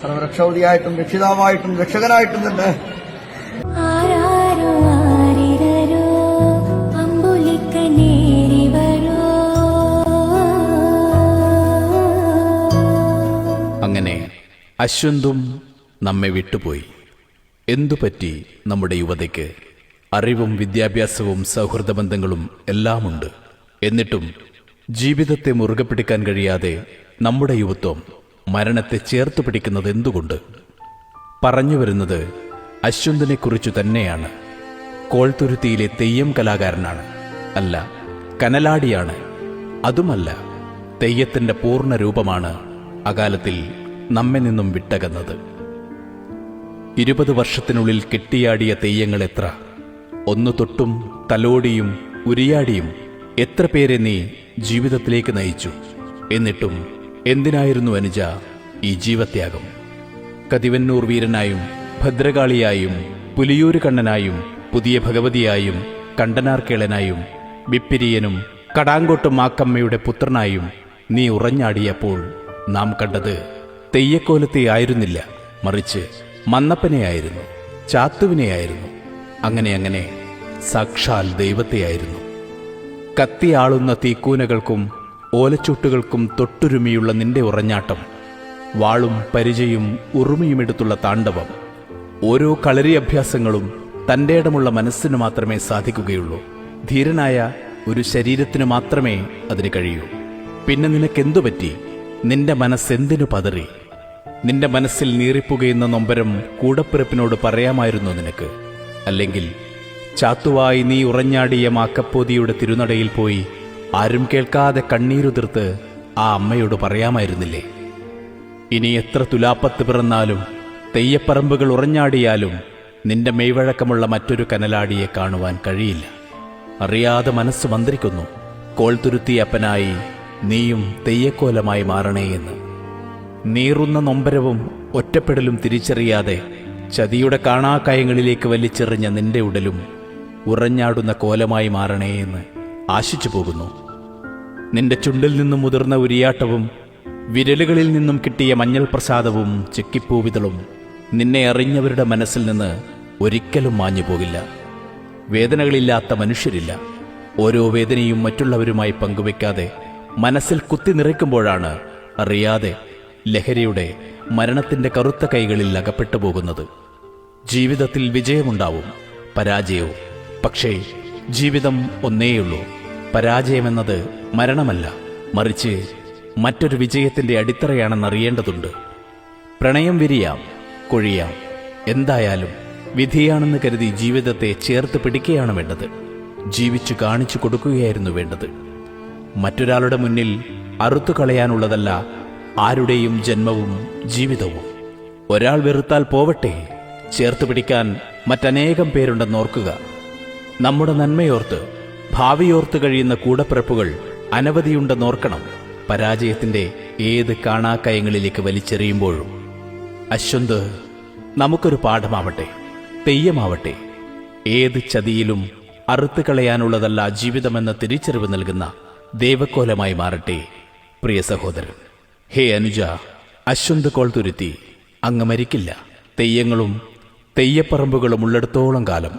സർവരക്ഷാവതിയായിട്ടും രക്ഷിതാവായിട്ടും രക്ഷകനായിട്ടും തന്നെ അങ്ങനെ അശ്വന്തും നമ്മെ വിട്ടുപോയി. എന്തുപറ്റി നമ്മുടെ യുവതയ്ക്ക്? അറിവും വിദ്യാഭ്യാസവും സൗഹൃദബന്ധങ്ങളും എല്ലാമുണ്ട്. എന്നിട്ടും ജീവിതത്തെ മുറുകെ പിടിക്കാൻ കഴിയാതെ നമ്മുടെ യുവത്വം മരണത്തെ ചേർത്തു പിടിക്കുന്നത് എന്തുകൊണ്ട്? പറഞ്ഞു വരുന്നത് അശ്വന്തിനെക്കുറിച്ചു തന്നെയാണ്. കോൾത്തുരുത്തിയിലെ തെയ്യം കലാകാരനാണ്. അല്ല, കനലാടിയാണ്. അതുമല്ല, തെയ്യത്തിന്റെ പൂർണ്ണ രൂപമാണ് അകാലത്തിൽ നമ്മെ നിന്നും വിട്ടകന്നത്. 20 വർഷത്തിനുള്ളിൽ കെട്ടിയാടിയ തെയ്യങ്ങൾ എത്ര! ഒന്നു തൊട്ടും തലോടിയും ഉരിയാടിയും എത്ര പേരെ നീ ജീവിതത്തിലേക്ക് നയിച്ചു. എന്നിട്ടും എന്തിനായിരുന്നു അനുജ ഈ ജീവത്യാഗം? കതിവന്നൂർ വീരനായും ഭദ്രകാളിയായും പുലിയൂര് കണ്ണനായും പുതിയ ഭഗവതിയായും കണ്ടനാർക്കേളനായും ബിപ്പിരിയനും കടാങ്കോട്ട് മാക്കമ്മയുടെ പുത്രനായും നീ ഉറഞ്ഞാടിയപ്പോൾ നാം കണ്ടത് തെയ്യക്കോലത്തെ ആയിരുന്നില്ല, മറിച്ച് മന്നപ്പനെയായിരുന്നു, ചാത്തുവിനെയായിരുന്നു. അങ്ങനെ സാക്ഷാൽ ദൈവത്തെയായിരുന്നു. കത്തിയാളുന്ന തീക്കൂനകൾക്കും ഓലച്ചൂട്ടുകൾക്കും തൊട്ടുരുമിയുള്ള നിന്റെ ഉറഞ്ഞാട്ടം, വാളും പരിചയും ഉറുമിയുമെടുത്തുള്ള താണ്ഡവം, ഓരോ കളരി അഭ്യാസങ്ങളും തൻ്റെ ഇടമുള്ള മനസ്സിന് മാത്രമേ സാധിക്കുകയുള്ളൂ. ധീരനായ ഒരു ശരീരത്തിന് മാത്രമേ അതിന് കഴിയൂ. പിന്നെ നിനക്കെന്തു പറ്റി? നിന്റെ മനസ്സെന്തിനു പതറി? നിന്റെ മനസ്സിൽ നീറിപ്പുകയുന്ന നൊമ്പരം കൂടപ്പിറപ്പിനോട് പറയാമായിരുന്നു നിനക്ക്. അല്ലെങ്കിൽ ചാത്തുവായി നീ ഉറഞ്ഞാടിയ മാക്കപ്പോതിയുടെ തിരുനടയിൽ പോയി ആരും കേൾക്കാതെ കണ്ണീരുതിർത്ത് ആ അമ്മയോട് പറയാമായിരുന്നില്ലേ? ഇനി എത്ര തുലാപ്പത്ത് പിറന്നാലും തെയ്യപ്പറമ്പുകൾ ഉറഞ്ഞാടിയാലും നിന്റെ മെയ്വഴക്കമുള്ള മറ്റൊരു കനലാടിയെ കാണുവാൻ കഴിയില്ല. അറിയാതെ മനസ്സ് മന്ത്രിക്കുന്നു, കോൾത്തുരുത്തിയപ്പനായി നീയും തെയ്യക്കോലമായി മാറണേയെന്ന്. നീറുന്ന നൊമ്പരവും ഒറ്റപ്പെടലും തിരിച്ചറിയാതെ ചതിയുടെ കാണാക്കയങ്ങളിലേക്ക് വലിച്ചെറിഞ്ഞ നിന്റെ ഉടലും ഉറഞ്ഞാടുന്ന കോലമായി മാറണേയെന്ന് ആശിച്ചു പോകുന്നു. നിന്റെ ചുണ്ടിൽ നിന്നും മുതിർന്ന ഉരിയാട്ടവും വിരലുകളിൽ നിന്നും കിട്ടിയ മഞ്ഞൾ പ്രസാദവും ചെക്കിപ്പൂവിതളും നിന്നെ അറിഞ്ഞവരുടെ മനസ്സിൽ നിന്ന് ഒരിക്കലും മാഞ്ഞു പോകില്ല. വേദനകളില്ലാത്ത മനുഷ്യരില്ല. ഓരോ വേദനയും മറ്റുള്ളവരുമായി പങ്കുവെക്കാതെ മനസ്സിൽ കുത്തി നിറയ്ക്കുമ്പോഴാണ് അറിയാതെ ലഹരിയുടെ മരണത്തിന്റെ കറുത്ത കൈകളിൽ അകപ്പെട്ടു പോകുന്നത്. ജീവിതത്തിൽ വിജയമുണ്ടാവും, പരാജയവും. പക്ഷേ ജീവിതം ഒന്നേയുള്ളൂ. പരാജയമെന്നത് മരണമല്ല, മറിച്ച് മറ്റൊരു വിജയത്തിന്റെ അടിത്തറയാണെന്നറിയേണ്ടതുണ്ട്. പ്രണയം വിരിയാം, കൊഴിയാം. എന്തായാലും വിധിയാണെന്ന് കരുതി ജീവിതത്തെ ചേർത്ത് പിടിക്കുകയാണ് വേണ്ടത്. ജീവിച്ചു കാണിച്ചു കൊടുക്കുകയായിരുന്നു വേണ്ടത്. മറ്റൊരാളുടെ മുന്നിൽ അറുത്തു കളയാനുള്ളതല്ല ആരുടെയും ജന്മവും ജീവിതവും. ഒരാൾ വെറുത്താൽ പോവട്ടെ, ചേർത്ത് പിടിക്കാൻ മറ്റനേകം പേരുണ്ടെന്നോർക്കുക. നമ്മുടെ നന്മയോർത്ത് ഭാവിയോർത്ത് കഴിയുന്ന കൂടപ്പിറപ്പുകൾ അനവധിയുണ്ടെന്നോർക്കണം. പരാജയത്തിന്റെ ഏത് കാണാക്കയങ്ങളിലേക്ക് വലിച്ചെറിയുമ്പോഴും അശ്വന്ത് നമുക്കൊരു പാഠമാവട്ടെ, തെയ്യമാവട്ടെ. ഏത് ചതിയിലും അറുത്തു കളയാനുള്ളതല്ല ജീവിതമെന്ന തിരിച്ചറിവ് നൽകുന്ന ദൈവക്കോലമായി മാറട്ടെ പ്രിയ സഹോദരൻ. ഹേ അനുജ, അശ്വന്ത് കോൾത്തുരുത്തി, അങ്ങ് മരിക്കില്ല. തെയ്യങ്ങളും തെയ്യപ്പറമ്പുകളും ഉള്ളിടത്തോളം കാലം